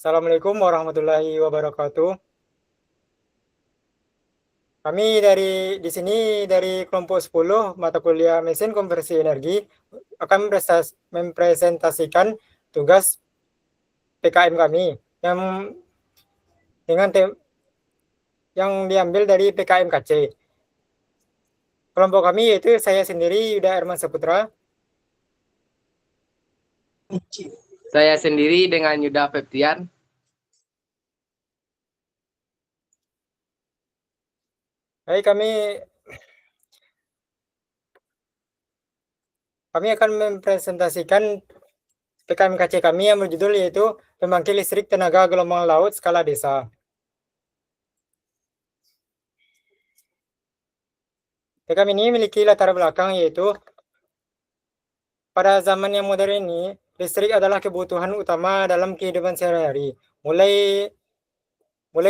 Assalamualaikum warahmatullahi wabarakatuh. Kami di sini dari kelompok 10 mata kuliah mesin konversi energi akan mempresentasikan tugas PKM kami yang dengan yang diambil dari PKM KC. Kelompok kami yaitu saya sendiri Yuda Herman Saputra. Saya sendiri dengan Yuda Feptian. Baik, kami akan mempresentasikan PKM KC kami yang berjudul yaitu pembangkit listrik tenaga gelombang laut skala desa. PKM ini memiliki latar belakang yaitu pada zaman yang modern ini, listrik adalah kebutuhan utama dalam kehidupan sehari-hari. Mulai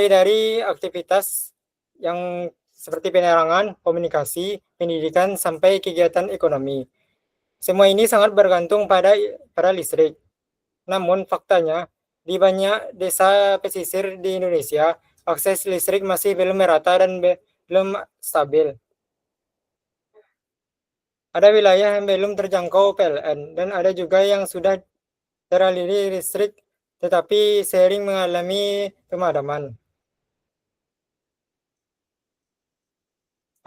dari aktivitas yang seperti penerangan, komunikasi, pendidikan, sampai kegiatan ekonomi. Semua ini sangat bergantung pada listrik. Namun faktanya, di banyak desa pesisir di Indonesia, akses listrik masih belum merata dan belum stabil. Ada wilayah yang belum terjangkau PLN, dan ada juga yang sudah teraliri listrik tetapi sering mengalami pemadaman.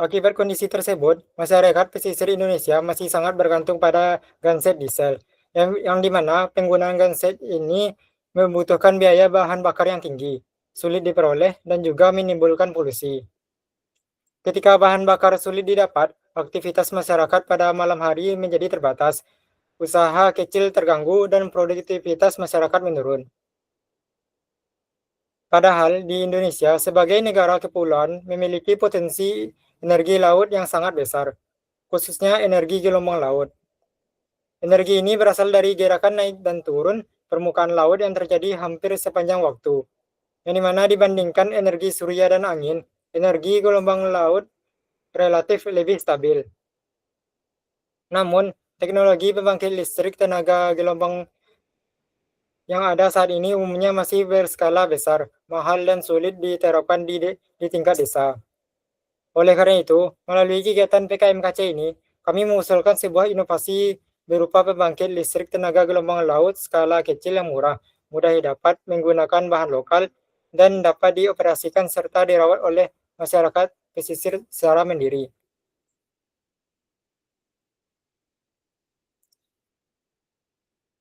Akibat kondisi tersebut, masyarakat pesisir Indonesia masih sangat bergantung pada genset diesel, yang dimana penggunaan genset ini membutuhkan biaya bahan bakar yang tinggi, sulit diperoleh, dan juga menimbulkan polusi. Ketika bahan bakar sulit didapat, aktivitas masyarakat pada malam hari menjadi terbatas, usaha kecil terganggu, dan produktivitas masyarakat menurun. Padahal di Indonesia sebagai negara kepulauan memiliki potensi energi laut yang sangat besar, khususnya energi gelombang laut. Energi ini berasal dari gerakan naik dan turun permukaan laut yang terjadi hampir sepanjang waktu, yang dimana dibandingkan energi surya dan angin, energi gelombang laut relatif lebih stabil. Namun, teknologi pembangkit listrik tenaga gelombang yang ada saat ini umumnya masih berskala besar, mahal, dan sulit diterapkan di tingkat desa. Oleh karena itu, melalui kegiatan PKMKC ini, kami mengusulkan sebuah inovasi berupa pembangkit listrik tenaga gelombang laut skala kecil yang murah, mudah didapat, menggunakan bahan lokal, dan dapat dioperasikan serta dirawat oleh masyarakat pesisir secara mandiri.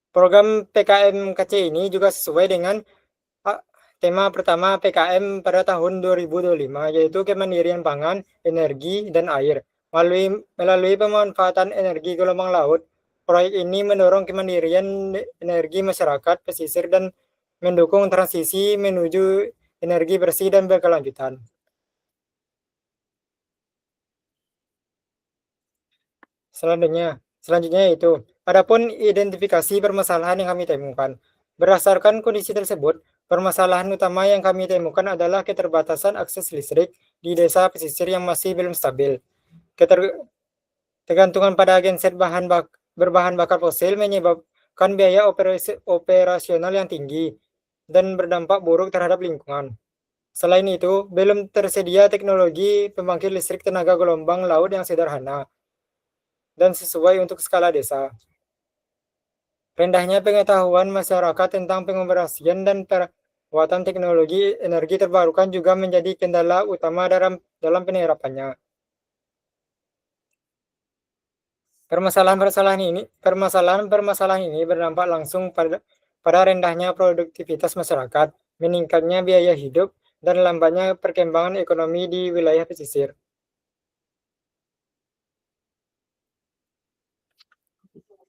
Program PKMKC ini juga sesuai dengan tema pertama PKM pada tahun 2025, yaitu kemandirian pangan, energi, dan air. Melalui pemanfaatan energi gelombang laut, proyek ini mendorong kemandirian energi masyarakat pesisir dan mendukung transisi menuju energi bersih dan berkelanjutan. Selanjutnya itu, adapun identifikasi permasalahan yang kami temukan. Berdasarkan kondisi tersebut, permasalahan utama yang kami temukan adalah keterbatasan akses listrik di desa pesisir yang masih belum stabil. Ketergantungan pada genset berbahan bakar fosil menyebabkan biaya operasional yang tinggi dan berdampak buruk terhadap lingkungan. Selain itu, belum tersedia teknologi pembangkit listrik tenaga gelombang laut yang sederhana dan sesuai untuk skala desa. Rendahnya pengetahuan masyarakat tentang pengoperasian dan perawatan teknologi energi terbarukan juga menjadi kendala utama dalam penerapannya. Permasalahan ini berdampak langsung pada rendahnya produktivitas masyarakat, meningkatnya biaya hidup, dan lambatnya perkembangan ekonomi di wilayah pesisir.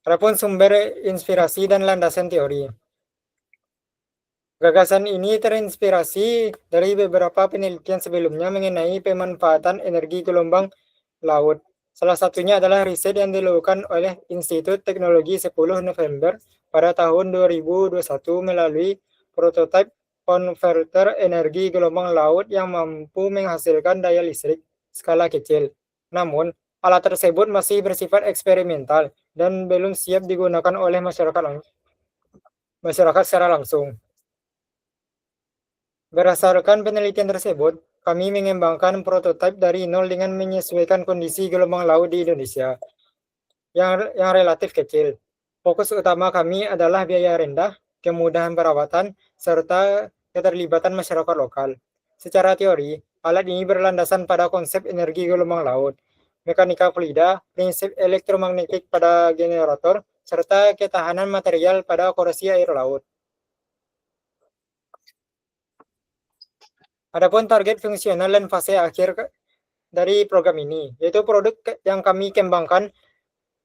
Adapun sumber inspirasi dan landasan teori. Gagasan ini terinspirasi dari beberapa penelitian sebelumnya mengenai pemanfaatan energi gelombang laut. Salah satunya adalah riset yang dilakukan oleh Institut Teknologi 10 November pada tahun 2021 melalui prototipe konverter energi gelombang laut yang mampu menghasilkan daya listrik skala kecil. Namun, alat tersebut masih bersifat eksperimental dan belum siap digunakan oleh masyarakat secara langsung. Berdasarkan penelitian tersebut, kami mengembangkan prototipe dari nol dengan menyesuaikan kondisi gelombang laut di Indonesia yang relatif kecil. Fokus utama kami adalah biaya rendah, kemudahan perawatan, serta keterlibatan masyarakat lokal. Secara teori, alat ini berlandasan pada konsep energi gelombang laut, mekanika fluida, prinsip elektromagnetik pada generator, serta ketahanan material pada koresi air laut. Adapun target fungsional dan fase akhir dari program ini, yaitu produk yang kami kembangkan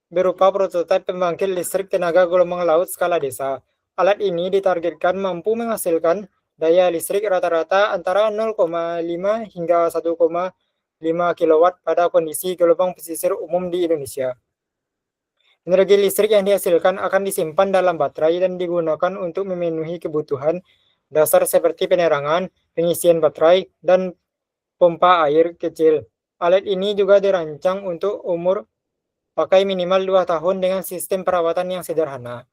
berupa prototipe pembangkit listrik tenaga gelombang laut skala desa. Alat ini ditargetkan mampu menghasilkan daya listrik rata-rata antara 0,5 hingga 1,5 kW pada kondisi gelombang pesisir umum di Indonesia. Energi listrik yang dihasilkan akan disimpan dalam baterai dan digunakan untuk memenuhi kebutuhan dasar seperti penerangan, pengisian baterai, dan pompa air kecil. Alat ini juga dirancang untuk umur pakai minimal 2 tahun dengan sistem perawatan yang sederhana.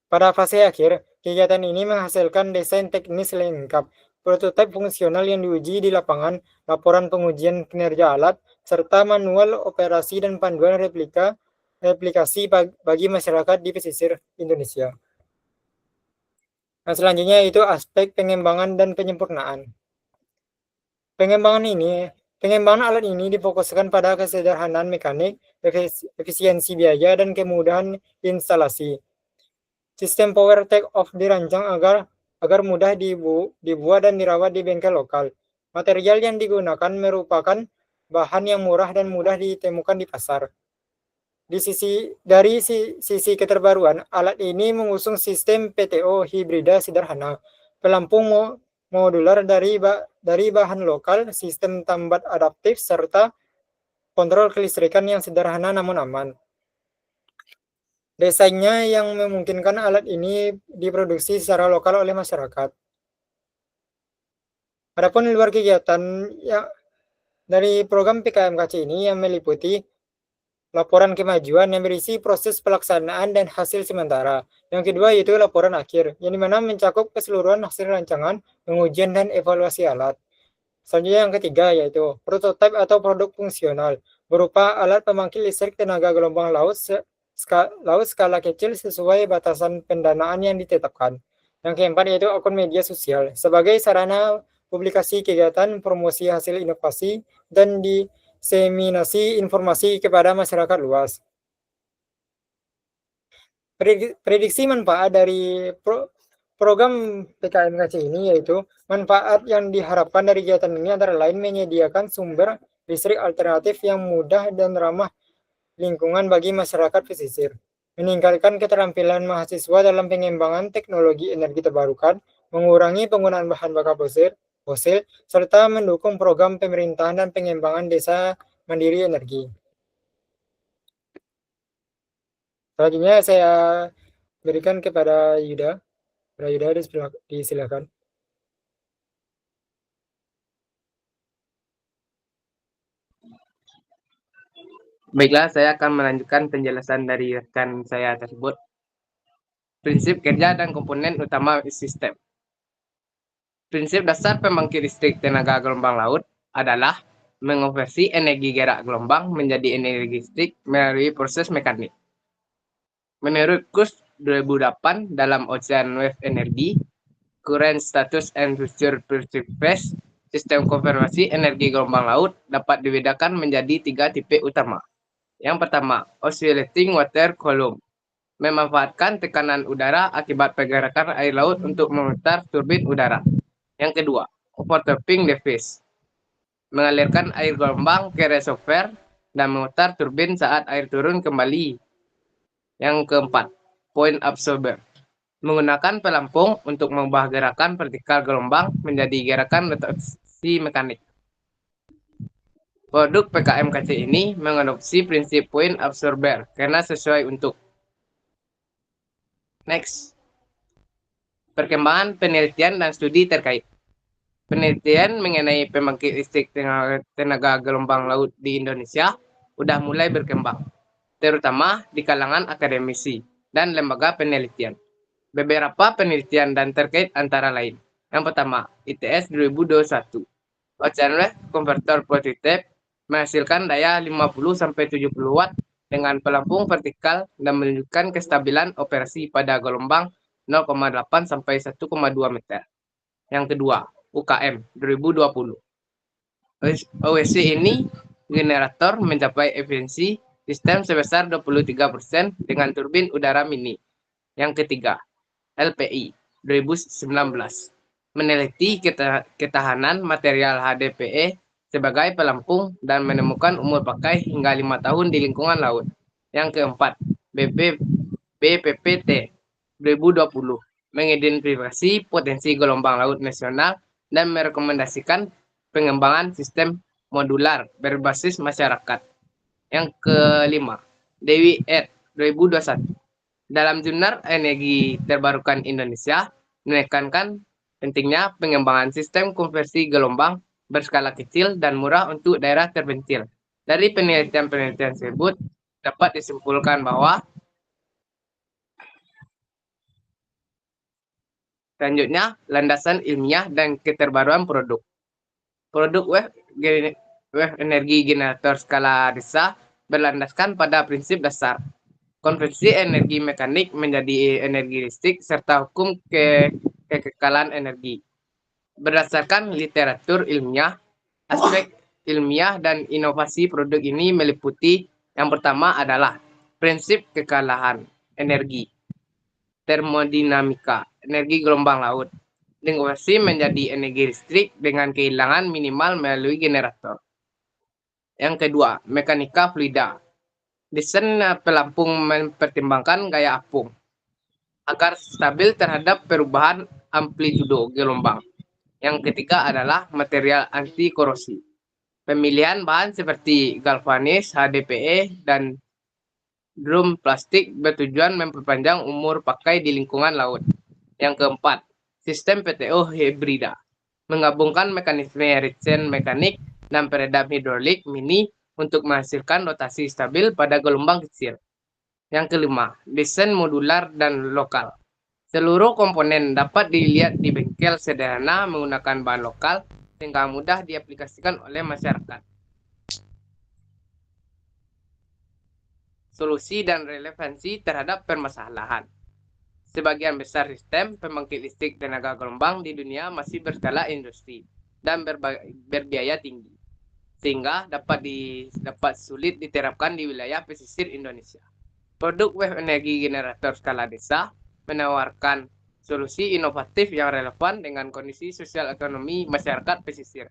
Pada fase akhir, kegiatan ini menghasilkan desain teknis lengkap, prototipe fungsional yang diuji di lapangan, laporan pengujian kinerja alat, serta manual operasi dan panduan replikasi bagi masyarakat di pesisir Indonesia. Nah, selanjutnya itu aspek pengembangan dan penyempurnaan. Pengembangan alat ini difokuskan pada kesederhanaan mekanik, efisiensi biaya, dan kemudahan instalasi. Sistem power take-off dirancang agar mudah dibuat dan dirawat di bengkel lokal. Material yang digunakan merupakan bahan yang murah dan mudah ditemukan di pasar. Dari sisi keterbaruan, alat ini mengusung sistem PTO hibrida sederhana, pelampung modular dari bahan lokal, sistem tambat adaptif, serta kontrol kelistrikan yang sederhana namun aman. Desainnya yang memungkinkan alat ini diproduksi secara lokal oleh masyarakat. Adapun luar kegiatan yang dari program PKMKC ini yang meliputi laporan kemajuan yang berisi proses pelaksanaan dan hasil sementara. Yang kedua yaitu laporan akhir, yang dimana mencakup keseluruhan hasil rancangan, pengujian, dan evaluasi alat. Selanjutnya yang ketiga yaitu prototipe atau produk fungsional, berupa alat pembangkit listrik tenaga gelombang laut skala kecil sesuai batasan pendanaan yang ditetapkan. Yang keempat yaitu akun media sosial, sebagai sarana publikasi kegiatan, promosi hasil inovasi, dan diseminasi informasi kepada masyarakat luas. Prediksi manfaat dari program PKMKC ini yaitu manfaat yang diharapkan dari kegiatan ini antara lain menyediakan sumber listrik alternatif yang mudah dan ramah lingkungan bagi masyarakat pesisir, meningkatkan keterampilan mahasiswa dalam pengembangan teknologi energi terbarukan, mengurangi penggunaan bahan bakar fosil, serta mendukung program pemerintahan dan pengembangan desa mandiri energi. Selanjutnya saya berikan kepada Yuda. Yuda, disilakan. Baiklah, saya akan melanjutkan penjelasan dari rekan saya tersebut. Prinsip kerja dan komponen utama sistem. Prinsip dasar pembangkit listrik tenaga gelombang laut adalah mengonversi energi gerak gelombang menjadi energi listrik melalui proses mekanik. Menurut KUS 2008 dalam Ocean Wave Energy, Current Status and Future Perspectives, sistem konfirmasi energi gelombang laut dapat dibedakan menjadi 3 tipe utama. Yang pertama, oscillating water column, memanfaatkan tekanan udara akibat pergerakan air laut untuk memutar turbin udara. Yang kedua, overtopping device, mengalirkan air gelombang ke reservoir dan memutar turbin saat air turun kembali. Yang keempat, point absorber, menggunakan pelampung untuk mengubah gerakan vertikal gelombang menjadi gerakan rotasi mekanik. Produk PKMKC ini mengadopsi prinsip point absorber karena sesuai untuk. Next, perkembangan penelitian dan studi terkait. Penelitian mengenai pembangkit listrik tenaga gelombang laut di Indonesia sudah mulai berkembang, terutama di kalangan akademisi dan lembaga penelitian. Beberapa penelitian dan terkait antara lain. Yang pertama, ITS 2021. Ocean konverter positif menghasilkan daya 50-70 watt dengan pelampung vertikal dan menunjukkan kestabilan operasi pada gelombang 0,8 sampai 1,2 meter. Yang kedua, UKM 2020. OSC ini generator mencapai efisiensi sistem sebesar 23% dengan turbin udara mini. Yang ketiga, LPI 2019 meneliti ketahanan material HDPE sebagai pelampung dan menemukan umur pakai hingga 5 tahun di lingkungan laut. Yang keempat, BPPT 2020 mengidentifikasi potensi gelombang laut nasional dan merekomendasikan pengembangan sistem modular berbasis masyarakat. Yang kelima, Dewi Ed 2021 dalam jurnal energi terbarukan Indonesia menekankan pentingnya pengembangan sistem konversi gelombang berskala kecil dan murah untuk daerah terpencil. Dari penelitian-penelitian tersebut dapat disimpulkan bahwa selanjutnya landasan ilmiah dan keterbaruan produk. Produk wave energi generator skala desa berlandaskan pada prinsip dasar konversi energi mekanik menjadi energi listrik serta hukum kekekalan energi. Berdasarkan literatur ilmiah, aspek ilmiah dan inovasi produk ini meliputi yang pertama adalah prinsip kekalahan energi, termodinamika, energi gelombang laut, konversi menjadi energi listrik dengan kehilangan minimal melalui generator. Yang kedua, mekanika fluida. Desain pelampung mempertimbangkan gaya apung agar stabil terhadap perubahan amplitudo gelombang. Yang ketiga adalah material anti korosi. Pemilihan bahan seperti galvanis, HDPE, dan drum plastik bertujuan memperpanjang umur pakai di lingkungan laut. Yang keempat, sistem PTO hibrida. Menggabungkan mekanisme regen mekanik dan peredam hidrolik mini untuk menghasilkan rotasi stabil pada gelombang kecil. Yang kelima, desain modular dan lokal. Seluruh komponen dapat dilihat di bengkel sederhana menggunakan bahan lokal sehingga mudah diaplikasikan oleh masyarakat. Solusi dan relevansi terhadap permasalahan. Sebagian besar sistem pembangkit listrik tenaga gelombang di dunia masih berskala industri dan berbiaya tinggi, sehingga dapat sulit diterapkan di wilayah pesisir Indonesia. Produk wave energi generator skala desa menawarkan solusi inovatif yang relevan dengan kondisi sosial ekonomi masyarakat pesisir,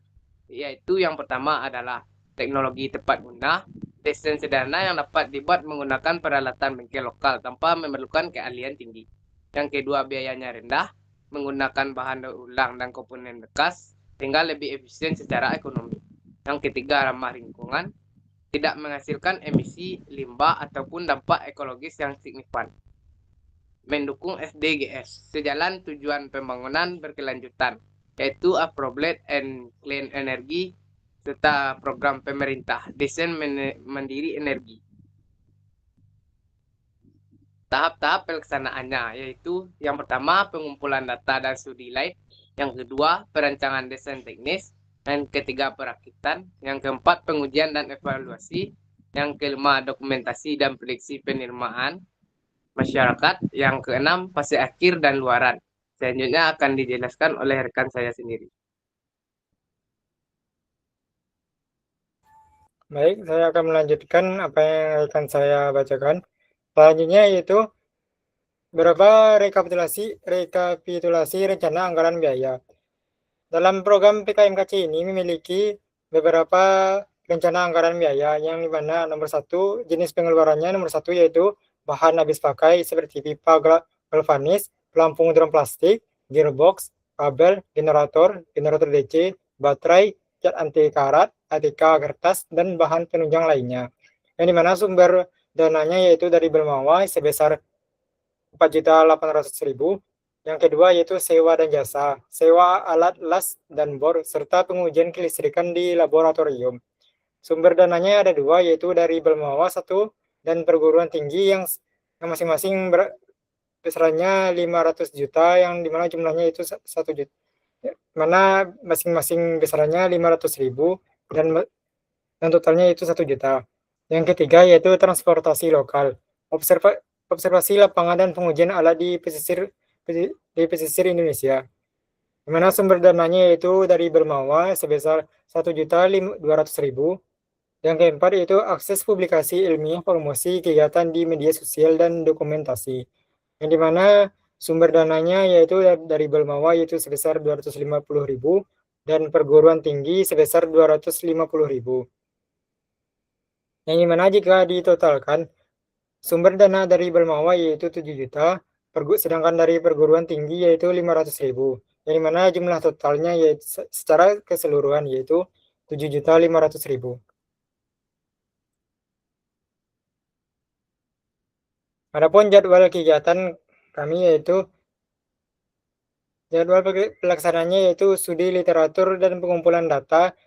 yaitu yang pertama adalah teknologi tepat guna, desain sederhana yang dapat dibuat menggunakan peralatan bengkel lokal tanpa memerlukan keahlian tinggi. Yang kedua, biayanya rendah, menggunakan bahan daur ulang dan komponen bekas sehingga lebih efisien secara ekonomi. Yang ketiga, ramah lingkungan, tidak menghasilkan emisi limbah ataupun dampak ekologis yang signifikan. Mendukung SDGs, sejalan tujuan pembangunan berkelanjutan, yaitu Appropriate and Clean Energy serta program pemerintah desain mandiri energi. Tahap-tahap pelaksanaannya yaitu yang pertama pengumpulan data dan studi live, yang kedua perancangan desain teknis, yang ketiga perakitan, yang keempat pengujian dan evaluasi, yang kelima dokumentasi dan prediksi penerimaan masyarakat, yang keenam fase akhir dan luaran. Selanjutnya akan dijelaskan oleh rekan saya sendiri. Baik, saya akan melanjutkan apa yang akan saya bacakan. Selanjutnya yaitu beberapa rekapitulasi rencana anggaran biaya. Dalam program PKMKC ini memiliki beberapa rencana anggaran biaya yang dimana nomor satu jenis pengeluarannya nomor satu yaitu bahan habis pakai seperti pipa galvanis, pelampung drum plastik, gearbox, kabel, generator DC, baterai, cat anti karat, ATK kertas, dan bahan penunjang lainnya. Yang dimana sumber dananya yaitu dari Belmawa sebesar 4.800.000. Yang kedua yaitu sewa dan jasa, sewa alat las dan bor, serta pengujian kelistrikan di laboratorium. Sumber dananya ada dua, yaitu dari Belmawa 1 dan perguruan tinggi yang masing-masing besarannya 500 juta yang dimana jumlahnya itu 1 juta, mana masing-masing besarannya 500.000 dan totalnya itu 1 juta. Yang ketiga yaitu transportasi lokal. Observasi lapangan dan pengujian alat di pesisir Indonesia. Di mana sumber dananya yaitu dari Bermawa sebesar 1.200.000. Yang keempat yaitu akses publikasi ilmiah, promosi kegiatan di media sosial dan dokumentasi. Yang dimana sumber dananya yaitu dari Bermawa yaitu sebesar 250.000 dan perguruan tinggi sebesar 250.000. Yang dimana jika ditotalkan sumber dana dari Bermawa yaitu 7 juta, sedangkan dari perguruan tinggi yaitu 500.000. Yang dimana jumlah totalnya yaitu secara keseluruhan yaitu 7.500.000. Adapun jadwal kegiatan kami yaitu jadwal pelaksananya yaitu studi literatur dan pengumpulan data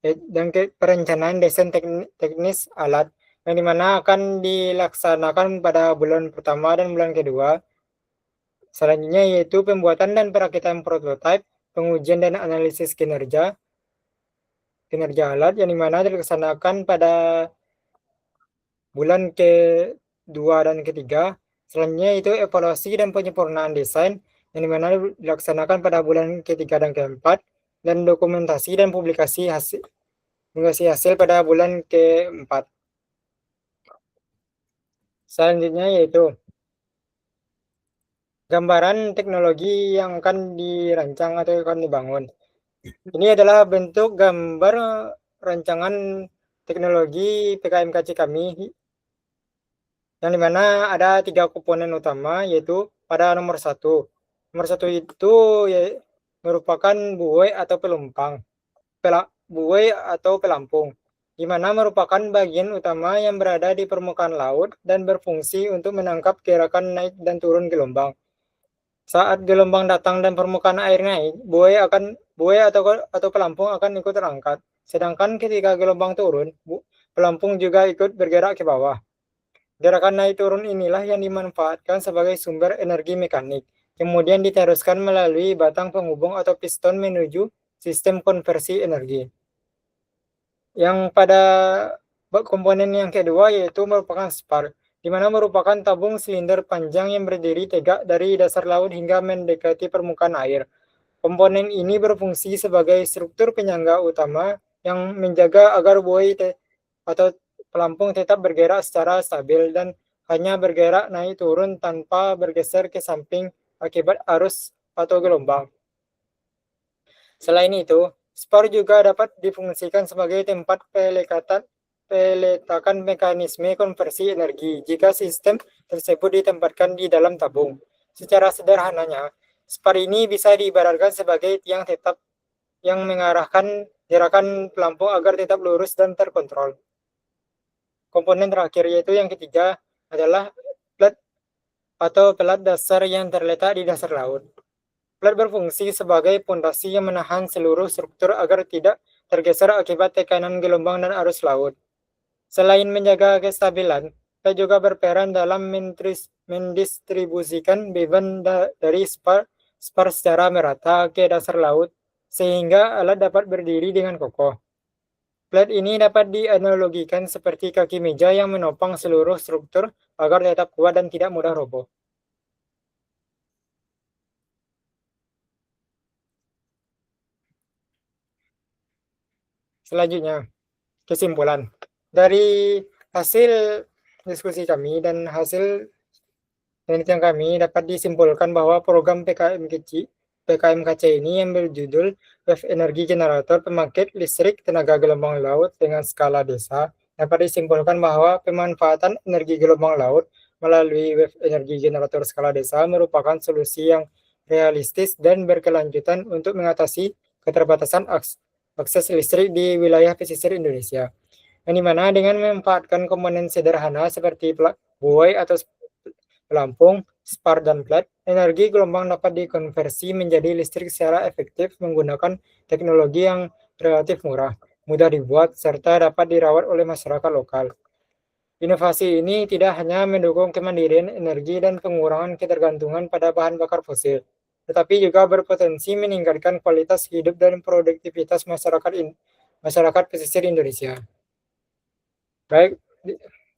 dan perencanaan desain teknis alat yang dimana akan dilaksanakan pada bulan pertama dan bulan kedua. Selanjutnya yaitu pembuatan dan perakitan prototipe, pengujian dan analisis kinerja alat yang dimana dilaksanakan pada bulan kedua dan ketiga. Selanjutnya itu evaluasi dan penyempurnaan desain yang dimana dilaksanakan pada bulan ketiga dan keempat, dan dokumentasi dan publikasi hasil pada bulan keempat. Selanjutnya yaitu gambaran teknologi yang akan dirancang atau akan dibangun. Ini adalah bentuk gambar rancangan teknologi PKMKC kami, yang dimana ada 3 komponen utama yaitu pada nomor 1. Nomor 1 itu merupakan buoy atau pelampung, di mana merupakan bagian utama yang berada di permukaan laut dan berfungsi untuk menangkap gerakan naik dan turun gelombang. Saat gelombang datang dan permukaan air naik, buoy atau pelampung akan ikut terangkat. Sedangkan ketika gelombang turun, pelampung juga ikut bergerak ke bawah. Gerakan naik turun inilah yang dimanfaatkan sebagai sumber energi mekanik, kemudian diteruskan melalui batang penghubung atau piston menuju sistem konversi energi. Yang pada komponen yang kedua yaitu merupakan spar, di mana merupakan tabung silinder panjang yang berdiri tegak dari dasar laut hingga mendekati permukaan air. Komponen ini berfungsi sebagai struktur penyangga utama yang menjaga agar buoy atau pelampung tetap bergerak secara stabil dan hanya bergerak naik turun tanpa bergeser ke samping akibat arus atau gelombang. Selain itu, spar juga dapat difungsikan sebagai tempat peletakan mekanisme konversi energi jika sistem tersebut ditempatkan di dalam tabung. Secara sederhananya, spar ini bisa diibaratkan sebagai tiang tetap yang mengarahkan gerakan pelampung agar tetap lurus dan terkontrol. Komponen terakhir yaitu yang ketiga adalah plat atau pelat dasar yang terletak di dasar laut. Plat berfungsi sebagai pondasi yang menahan seluruh struktur agar tidak tergeser akibat tekanan gelombang dan arus laut. Selain menjaga kestabilan, plat juga berperan dalam mendistribusikan beban dari spar secara merata ke dasar laut sehingga alat dapat berdiri dengan kokoh. Plat ini dapat dianalogikan seperti kaki meja yang menopang seluruh struktur agar tetap kuat dan tidak mudah roboh. Selanjutnya, kesimpulan. Dari hasil diskusi kami dan hasil penelitian kami dapat disimpulkan bahwa program PKMKC ini yang berjudul Wave Energy Generator Pembangkit Listrik Tenaga Gelombang Laut dengan Skala Desa dapat disimpulkan bahwa pemanfaatan energi gelombang laut melalui Wave Energy Generator Skala Desa merupakan solusi yang realistis dan berkelanjutan untuk mengatasi keterbatasan akses listrik di wilayah pesisir Indonesia. Yang dimana dengan memanfaatkan komponen sederhana seperti buoy atau pelampung, spar, dan plat, energi gelombang dapat dikonversi menjadi listrik secara efektif menggunakan teknologi yang relatif murah, mudah dibuat, serta dapat dirawat oleh masyarakat lokal. Inovasi ini tidak hanya mendukung kemandirian energi dan pengurangan ketergantungan pada bahan bakar fosil, tetapi juga berpotensi meningkatkan kualitas hidup dan produktivitas masyarakat pesisir Indonesia. Baik,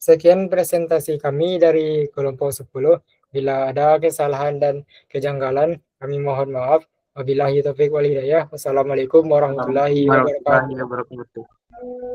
sekian presentasi kami dari kelompok 10. Bila ada kesalahan dan kejanggalan, kami mohon maaf. Wabillahi taufiq wal hidayah. Wassalamualaikum warahmatullahi wabarakatuh. Warahmatullahi wabarakatuh.